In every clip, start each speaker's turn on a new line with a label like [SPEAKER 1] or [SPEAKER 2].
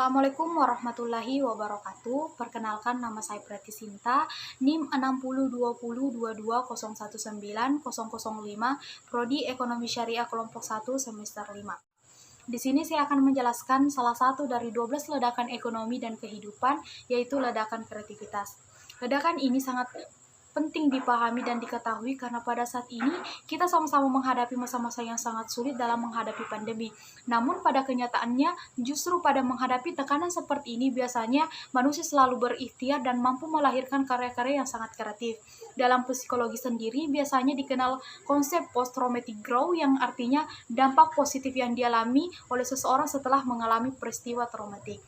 [SPEAKER 1] Assalamualaikum warahmatullahi wabarakatuh. Perkenalkan, nama saya Preti Sinta, NIM 602022019005, Prodi Ekonomi Syariah Kelompok 1 semester 5. Di sini saya akan menjelaskan salah satu dari 12 ledakan ekonomi dan kehidupan, yaitu ledakan kreativitas. Ledakan ini sangat penting dipahami dan diketahui karena pada saat ini kita sama-sama menghadapi masa-masa yang sangat sulit dalam menghadapi pandemi. Namun pada kenyataannya justru pada menghadapi tekanan seperti ini biasanya manusia selalu berikhtiar dan mampu melahirkan karya-karya yang sangat kreatif. Dalam psikologi sendiri biasanya dikenal konsep post-traumatic growth yang artinya dampak positif yang dialami oleh seseorang setelah mengalami peristiwa traumatik.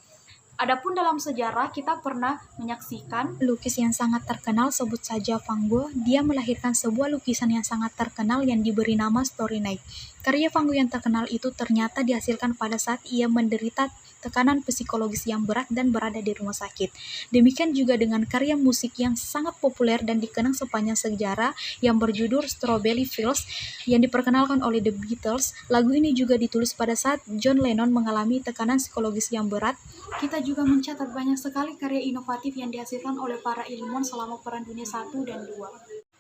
[SPEAKER 1] Adapun dalam sejarah, kita pernah menyaksikan lukis yang sangat terkenal, sebut saja Van Gogh. Dia melahirkan sebuah lukisan yang sangat terkenal yang diberi nama Starry Night. Karya Van Gogh yang terkenal itu ternyata dihasilkan pada saat ia menderita tekanan psikologis yang berat dan berada di rumah sakit. Demikian juga dengan karya musik yang sangat populer dan dikenang sepanjang sejarah yang berjudul Strawberry Fields yang diperkenalkan oleh The Beatles. Lagu ini juga ditulis pada saat John Lennon mengalami tekanan psikologis yang berat. Kita juga mencatat banyak sekali karya inovatif yang dihasilkan oleh para ilmuwan selama Perang Dunia I dan II.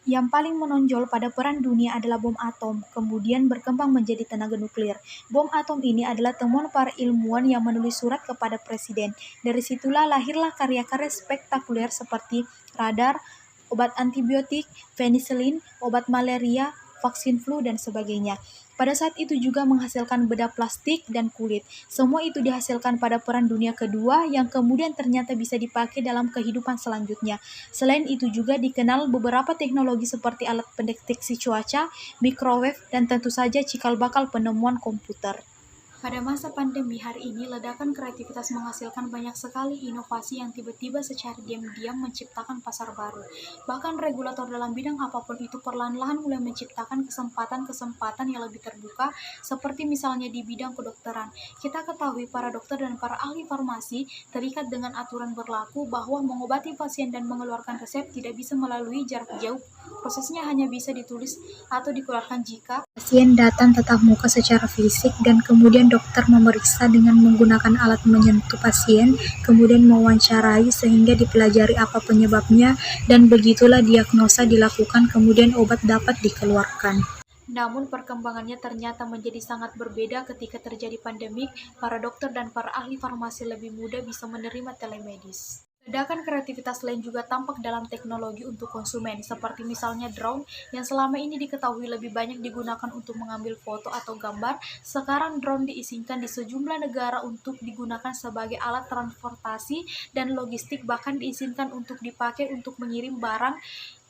[SPEAKER 1] Yang paling menonjol pada Perang Dunia adalah bom atom, kemudian berkembang menjadi tenaga nuklir. Bom atom ini adalah temuan para ilmuwan yang menulis surat kepada presiden. Dari situlah lahirlah karya-karya spektakuler seperti radar, obat antibiotik, penicillin, obat malaria, vaksin flu, dan sebagainya. Pada saat itu juga menghasilkan bedah plastik dan kulit. Semua itu dihasilkan pada Perang Dunia Kedua yang kemudian ternyata bisa dipakai dalam kehidupan selanjutnya. Selain itu juga dikenal beberapa teknologi seperti alat pendeteksi cuaca, microwave, dan tentu saja cikal bakal penemuan komputer. Pada masa pandemi hari ini, ledakan kreativitas menghasilkan banyak sekali inovasi yang tiba-tiba secara diam-diam menciptakan pasar baru. Bahkan regulator dalam bidang apapun itu perlahan-lahan mulai menciptakan kesempatan-kesempatan yang lebih terbuka, seperti misalnya di bidang kedokteran. Kita ketahui para dokter dan para ahli farmasi terikat dengan aturan berlaku bahwa mengobati pasien dan mengeluarkan resep tidak bisa melalui jarak jauh. Prosesnya hanya bisa ditulis atau dikeluarkan jika pasien datang tatap muka secara fisik dan kemudian dokter memeriksa dengan menggunakan alat menyentuh pasien, kemudian mewawancarai sehingga dipelajari apa penyebabnya, dan begitulah diagnosa dilakukan, kemudian obat dapat dikeluarkan. Namun perkembangannya ternyata menjadi sangat berbeda ketika terjadi pandemik. Para dokter dan para ahli farmasi lebih mudah bisa menerima telemedis. Ledakan kreativitas lain juga tampak dalam teknologi untuk konsumen, seperti misalnya drone yang selama ini diketahui lebih banyak digunakan untuk mengambil foto atau gambar. Sekarang drone diizinkan di sejumlah negara untuk digunakan sebagai alat transportasi dan logistik, bahkan diizinkan untuk dipakai untuk mengirim barang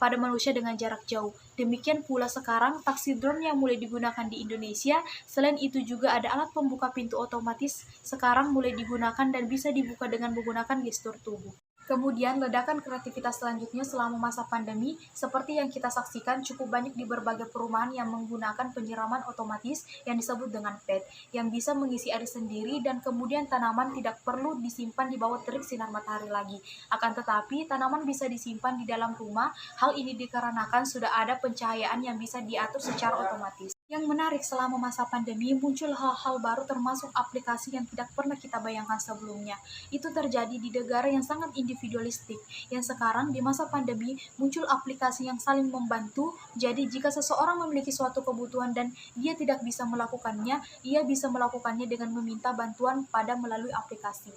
[SPEAKER 1] pada manusia dengan jarak jauh. Demikian pula sekarang taksi drone yang mulai digunakan di Indonesia. Selain itu juga ada alat pembuka pintu otomatis sekarang mulai digunakan dan bisa dibuka dengan menggunakan gestur tubuh. Kemudian ledakan kreativitas selanjutnya selama masa pandemi, seperti yang kita saksikan cukup banyak di berbagai perumahan yang menggunakan penyiraman otomatis yang disebut dengan PET, yang bisa mengisi air sendiri dan kemudian tanaman tidak perlu disimpan di bawah terik sinar matahari lagi. Akan tetapi tanaman bisa disimpan di dalam rumah. Hal ini dikarenakan sudah ada pencahayaan yang bisa diatur secara otomatis. Yang menarik selama masa pandemi muncul hal-hal baru termasuk aplikasi yang tidak pernah kita bayangkan sebelumnya. Itu terjadi di negara yang sangat individualistik, yang sekarang di masa pandemi muncul aplikasi yang saling membantu. Jadi jika seseorang memiliki suatu kebutuhan dan dia tidak bisa melakukannya, ia bisa melakukannya dengan meminta bantuan pada melalui aplikasi.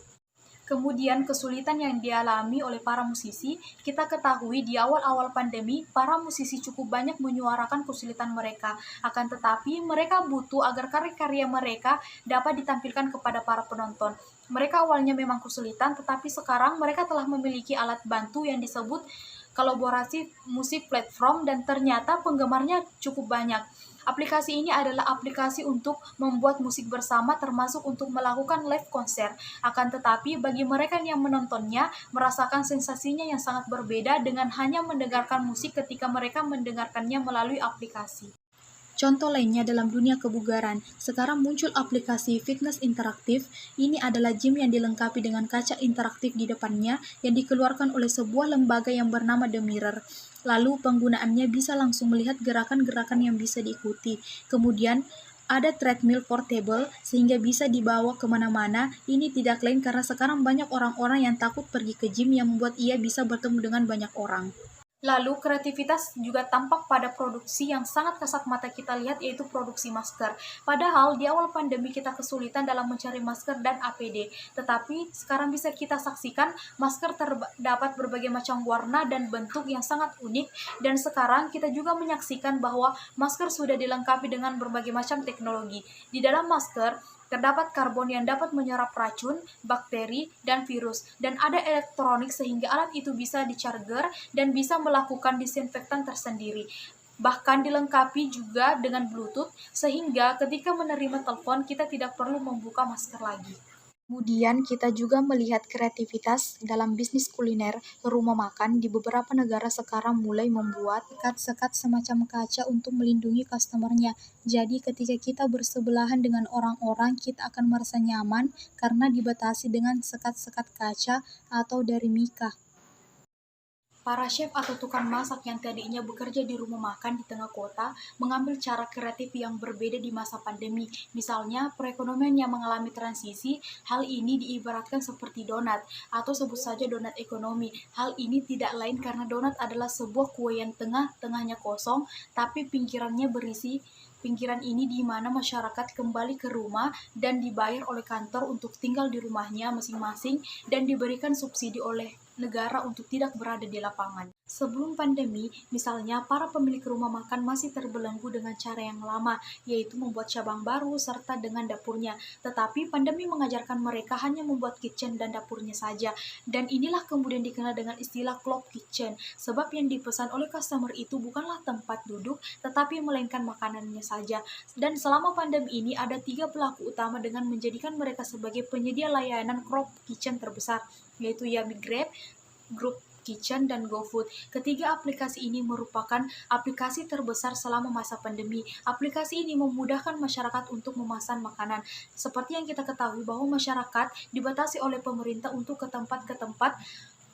[SPEAKER 1] Kemudian kesulitan yang dialami oleh para musisi, kita ketahui di awal-awal pandemi, para musisi cukup banyak menyuarakan kesulitan mereka. Akan tetapi mereka butuh agar karya-karya mereka dapat ditampilkan kepada para penonton. Mereka awalnya memang kesulitan, tetapi sekarang mereka telah memiliki alat bantu yang disebut kolaborasi musik platform dan ternyata penggemarnya cukup banyak. Aplikasi ini adalah aplikasi untuk membuat musik bersama termasuk untuk melakukan live konser. Akan tetapi bagi mereka yang menontonnya merasakan sensasinya yang sangat berbeda dengan hanya mendengarkan musik ketika mereka mendengarkannya melalui aplikasi. Contoh lainnya dalam dunia kebugaran, sekarang muncul aplikasi fitness interaktif. Ini adalah gym yang dilengkapi dengan kaca interaktif di depannya yang dikeluarkan oleh sebuah lembaga yang bernama The Mirror. Lalu penggunaannya bisa langsung melihat gerakan-gerakan yang bisa diikuti. Kemudian ada treadmill portable sehingga bisa dibawa kemana-mana. Ini tidak lain karena sekarang banyak orang-orang yang takut pergi ke gym yang membuat ia bisa bertemu dengan banyak orang. Lalu, kreativitas juga tampak pada produksi yang sangat kasat mata kita lihat, yaitu produksi masker. Padahal, di awal pandemi kita kesulitan dalam mencari masker dan APD. Tetapi, sekarang bisa kita saksikan masker terdapat berbagai macam warna dan bentuk yang sangat unik. Dan sekarang, kita juga menyaksikan bahwa masker sudah dilengkapi dengan berbagai macam teknologi. Di dalam masker, terdapat karbon yang dapat menyerap racun, bakteri, dan virus, dan ada elektronik sehingga alat itu bisa dicharger dan bisa melakukan disinfektan tersendiri. Bahkan dilengkapi juga dengan Bluetooth, sehingga ketika menerima telepon kita tidak perlu membuka masker lagi. Kemudian kita juga melihat kreativitas dalam bisnis kuliner. Rumah makan di beberapa negara sekarang mulai membuat sekat-sekat semacam kaca untuk melindungi customernya. Jadi ketika kita bersebelahan dengan orang-orang, kita akan merasa nyaman karena dibatasi dengan sekat-sekat kaca atau dari mika. Para chef atau tukang masak yang tadinya bekerja di rumah makan di tengah kota mengambil cara kreatif yang berbeda di masa pandemi. Misalnya, perekonomian yang mengalami transisi, hal ini diibaratkan seperti donat, atau sebut saja donat ekonomi. Hal ini tidak lain karena donat adalah sebuah kue yang tengahnya kosong, tapi pinggirannya berisi. Pinggiran ini di mana masyarakat kembali ke rumah dan dibayar oleh kantor untuk tinggal di rumahnya masing-masing dan diberikan subsidi oleh negara untuk tidak berada di lapangan. Sebelum pandemi, misalnya para pemilik rumah makan masih terbelenggu dengan cara yang lama, yaitu membuat cabang baru serta dengan dapurnya. Tetapi pandemi mengajarkan mereka hanya membuat kitchen dan dapurnya saja. Dan inilah kemudian dikenal dengan istilah cloud kitchen, sebab yang dipesan oleh customer itu bukanlah tempat duduk, tetapi melainkan makanannya saja. Dan selama pandemi ini ada 3 pelaku utama dengan menjadikan mereka sebagai penyedia layanan cloud kitchen terbesar, yaitu Yummy Grab, Group Kitchen, dan GoFood. Ketiga aplikasi ini merupakan aplikasi terbesar selama masa pandemi. Aplikasi ini memudahkan masyarakat untuk memesan makanan. Seperti yang kita ketahui bahwa masyarakat dibatasi oleh pemerintah untuk ke tempat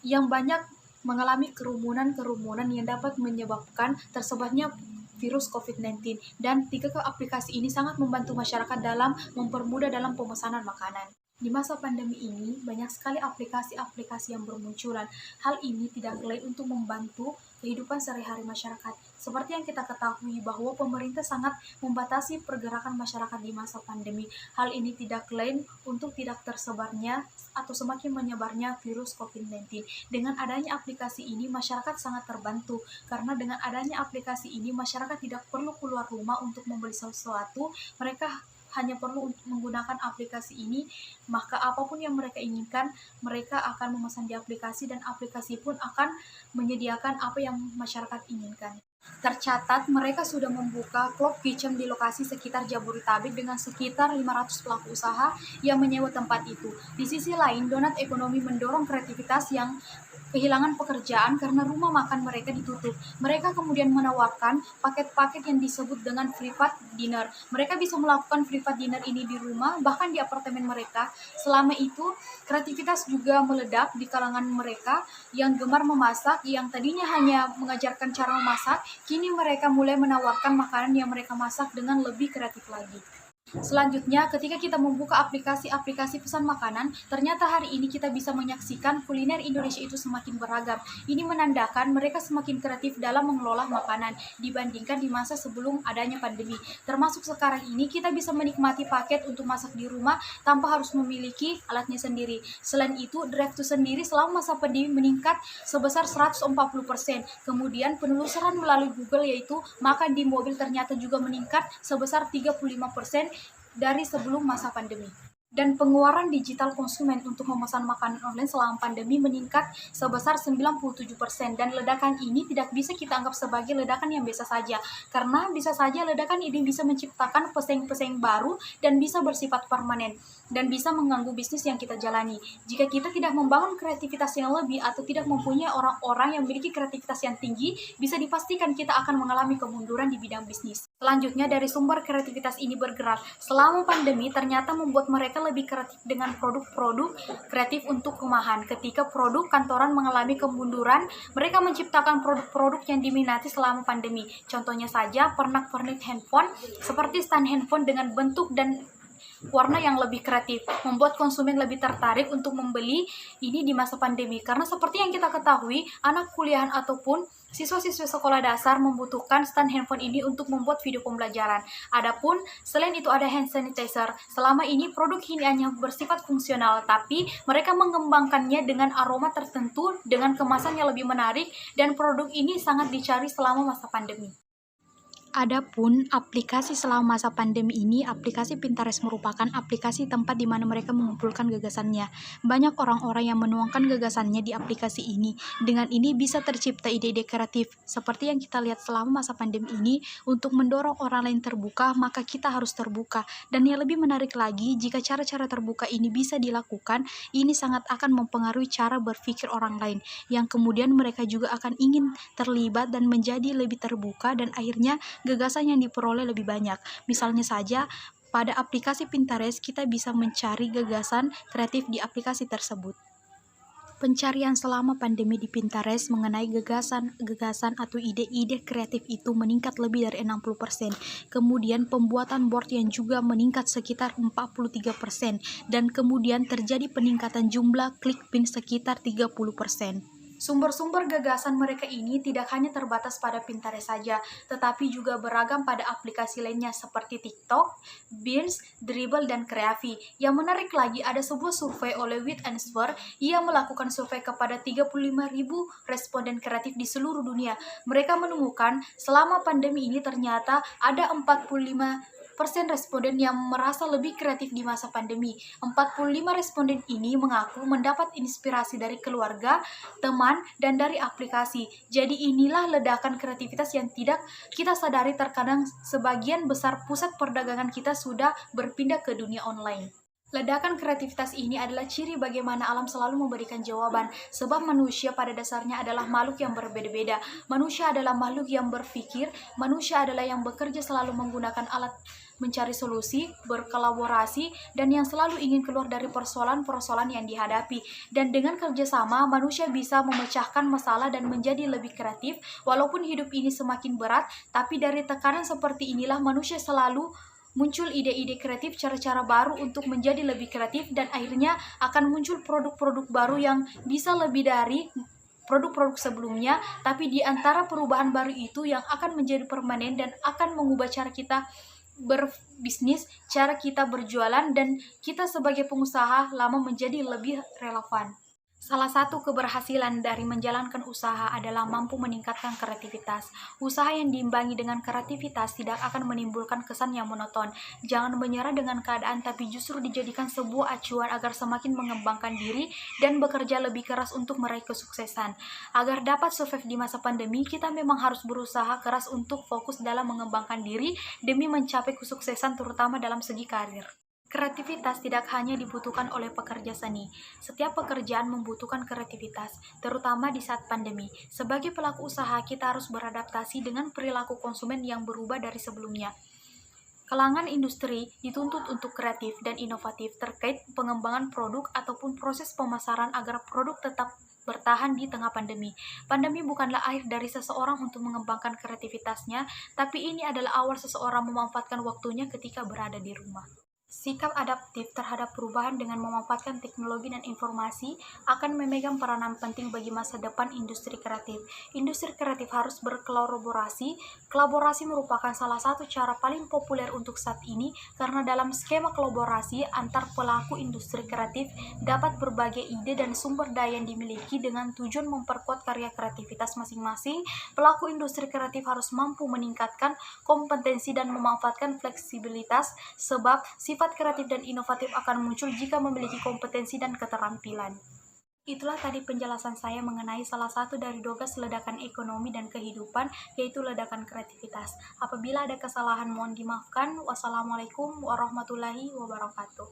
[SPEAKER 1] yang banyak mengalami kerumunan yang dapat menyebabkan tersebarnya virus COVID-19. Dan 3 aplikasi ini sangat membantu masyarakat dalam mempermudah dalam pemesanan makanan. Di masa pandemi ini, banyak sekali aplikasi-aplikasi yang bermunculan. Hal ini tidak lain untuk membantu kehidupan sehari-hari masyarakat. Seperti yang kita ketahui bahwa pemerintah sangat membatasi pergerakan masyarakat di masa pandemi. Hal ini tidak lain untuk tidak tersebarnya atau semakin menyebarnya virus COVID-19. Dengan adanya aplikasi ini, masyarakat sangat terbantu. Karena dengan adanya aplikasi ini, masyarakat tidak perlu keluar rumah untuk membeli sesuatu. Mereka hanya perlu menggunakan aplikasi ini, maka apapun yang mereka inginkan, mereka akan memesan di aplikasi dan aplikasi pun akan menyediakan apa yang masyarakat inginkan. Tercatat, mereka sudah membuka cloud kitchen di lokasi sekitar Jabodetabek dengan sekitar 500 pelaku usaha yang menyewa tempat itu. Di sisi lain, donat ekonomi mendorong kreativitas yang kehilangan pekerjaan karena rumah makan mereka ditutup. Mereka kemudian menawarkan paket-paket yang disebut dengan private dinner. Mereka bisa melakukan private dinner ini di rumah, bahkan di apartemen mereka. Selama itu, kreativitas juga meledak di kalangan mereka yang gemar memasak, yang tadinya hanya mengajarkan cara memasak, kini mereka mulai menawarkan makanan yang mereka masak dengan lebih kreatif lagi. Selanjutnya, ketika kita membuka aplikasi-aplikasi pesan makanan, ternyata hari ini kita bisa menyaksikan kuliner Indonesia itu semakin beragam. Ini menandakan mereka semakin kreatif dalam mengelola makanan dibandingkan di masa sebelum adanya pandemi. Termasuk sekarang ini kita bisa menikmati paket untuk masak di rumah tanpa harus memiliki alatnya sendiri. Selain itu, drive-thru sendiri selama masa pandemi meningkat sebesar 140%. Kemudian penelusuran melalui Google yaitu makan di mobil ternyata juga meningkat sebesar 35% dari sebelum masa pandemi. Dan pengeluaran digital konsumen untuk memesan makanan online selama pandemi meningkat sebesar 97%, dan ledakan ini tidak bisa kita anggap sebagai ledakan yang biasa saja, karena bisa saja ledakan ini bisa menciptakan pesaing-pesaing baru dan bisa bersifat permanen dan bisa mengganggu bisnis yang kita jalani. Jika kita tidak membangun kreativitas yang lebih atau tidak mempunyai orang-orang yang memiliki kreativitas yang tinggi, bisa dipastikan kita akan mengalami kemunduran di bidang bisnis. Selanjutnya, dari sumber kreativitas ini bergerak selama pandemi ternyata membuat mereka lebih kreatif dengan produk-produk kreatif untuk rumahan. Ketika produk kantoran mengalami kemunduran, mereka menciptakan produk-produk yang diminati selama pandemi. Contohnya saja pernak-pernik handphone seperti stand handphone dengan bentuk dan warna yang lebih kreatif, membuat konsumen lebih tertarik untuk membeli ini di masa pandemi. Karena seperti yang kita ketahui, anak kuliahan ataupun siswa-siswa sekolah dasar membutuhkan stand handphone ini untuk membuat video pembelajaran. Adapun selain itu ada hand sanitizer. Selama ini produk ini hanya bersifat fungsional, tapi mereka mengembangkannya dengan aroma tertentu dengan kemasan yang lebih menarik, dan produk ini sangat dicari selama masa pandemi. Adapun aplikasi selama masa pandemi ini, aplikasi Pinterest merupakan aplikasi tempat di mana mereka mengumpulkan gagasannya. Banyak orang-orang yang menuangkan gagasannya di aplikasi ini. Dengan ini bisa tercipta ide-ide kreatif. Seperti yang kita lihat selama masa pandemi ini, untuk mendorong orang lain terbuka, maka kita harus terbuka. Dan yang lebih menarik lagi, jika cara-cara terbuka ini bisa dilakukan, ini sangat akan mempengaruhi cara berpikir orang lain, yang kemudian mereka juga akan ingin terlibat dan menjadi lebih terbuka, dan akhirnya gagasan yang diperoleh lebih banyak. Misalnya saja, pada aplikasi Pinterest kita bisa mencari gagasan kreatif di aplikasi tersebut. Pencarian selama pandemi di Pinterest mengenai gagasan atau ide-ide kreatif itu meningkat lebih dari 60%. Kemudian pembuatan board yang juga meningkat sekitar 43%, dan kemudian terjadi peningkatan jumlah klik pin sekitar 30%. Sumber-sumber gagasan mereka ini tidak hanya terbatas pada Pinterest saja, tetapi juga beragam pada aplikasi lainnya seperti TikTok, Beans, Dribbble, dan Kreavi. Yang menarik lagi, ada sebuah survei oleh Wit and Spur yang melakukan survei kepada 35.000 responden kreatif di seluruh dunia. Mereka menemukan selama pandemi ini ternyata ada 45% responden yang merasa lebih kreatif di masa pandemi. 45 responden ini mengaku mendapat inspirasi dari keluarga, teman, dan dari aplikasi. Jadi inilah ledakan kreativitas yang tidak kita sadari. Terkadang sebagian besar pusat perdagangan kita sudah berpindah ke dunia online. Ledakan kreativitas ini adalah ciri bagaimana alam selalu memberikan jawaban, sebab manusia pada dasarnya adalah makhluk yang berbeda-beda. Manusia adalah makhluk yang berpikir, manusia adalah yang bekerja selalu menggunakan alat mencari solusi, berkolaborasi, dan yang selalu ingin keluar dari persoalan-persoalan yang dihadapi. Dan dengan kerjasama, manusia bisa memecahkan masalah dan menjadi lebih kreatif. Walaupun hidup ini semakin berat, tapi dari tekanan seperti inilah manusia selalu muncul ide-ide kreatif, cara-cara baru untuk menjadi lebih kreatif, dan akhirnya akan muncul produk-produk baru yang bisa lebih dari produk-produk sebelumnya. Tapi di antara perubahan baru itu yang akan menjadi permanen dan akan mengubah cara kita berbisnis, cara kita berjualan, dan kita sebagai pengusaha lama menjadi lebih relevan. Salah satu keberhasilan dari menjalankan usaha adalah mampu meningkatkan kreativitas. Usaha yang diimbangi dengan kreativitas tidak akan menimbulkan kesan yang monoton. Jangan menyerah dengan keadaan, tapi justru dijadikan sebuah acuan agar semakin mengembangkan diri dan bekerja lebih keras untuk meraih kesuksesan. Agar dapat survive di masa pandemi, kita memang harus berusaha keras untuk fokus dalam mengembangkan diri demi mencapai kesuksesan, terutama dalam segi karir. Kreativitas tidak hanya dibutuhkan oleh pekerja seni. Setiap pekerjaan membutuhkan kreativitas, terutama di saat pandemi. Sebagai pelaku usaha, kita harus beradaptasi dengan perilaku konsumen yang berubah dari sebelumnya. Kalangan industri dituntut untuk kreatif dan inovatif terkait pengembangan produk ataupun proses pemasaran agar produk tetap bertahan di tengah pandemi. Pandemi bukanlah akhir dari seseorang untuk mengembangkan kreativitasnya, tapi ini adalah awal seseorang memanfaatkan waktunya ketika berada di rumah. Sikap adaptif terhadap perubahan dengan memanfaatkan teknologi dan informasi akan memegang peranan penting bagi masa depan industri kreatif. Industri kreatif harus berkolaborasi. Kolaborasi merupakan salah satu cara paling populer untuk saat ini, karena dalam skema kolaborasi antar pelaku industri kreatif dapat berbagai ide dan sumber daya yang dimiliki dengan tujuan memperkuat karya kreativitas masing-masing. Pelaku industri kreatif harus mampu meningkatkan kompetensi dan memanfaatkan fleksibilitas, sebab sifat Sifat kreatif dan inovatif akan muncul jika memiliki kompetensi dan keterampilan. Itulah tadi penjelasan saya mengenai salah satu dari 12 ledakan ekonomi dan kehidupan, yaitu ledakan kreativitas. Apabila ada kesalahan mohon dimaafkan. Wassalamualaikum warahmatullahi wabarakatuh.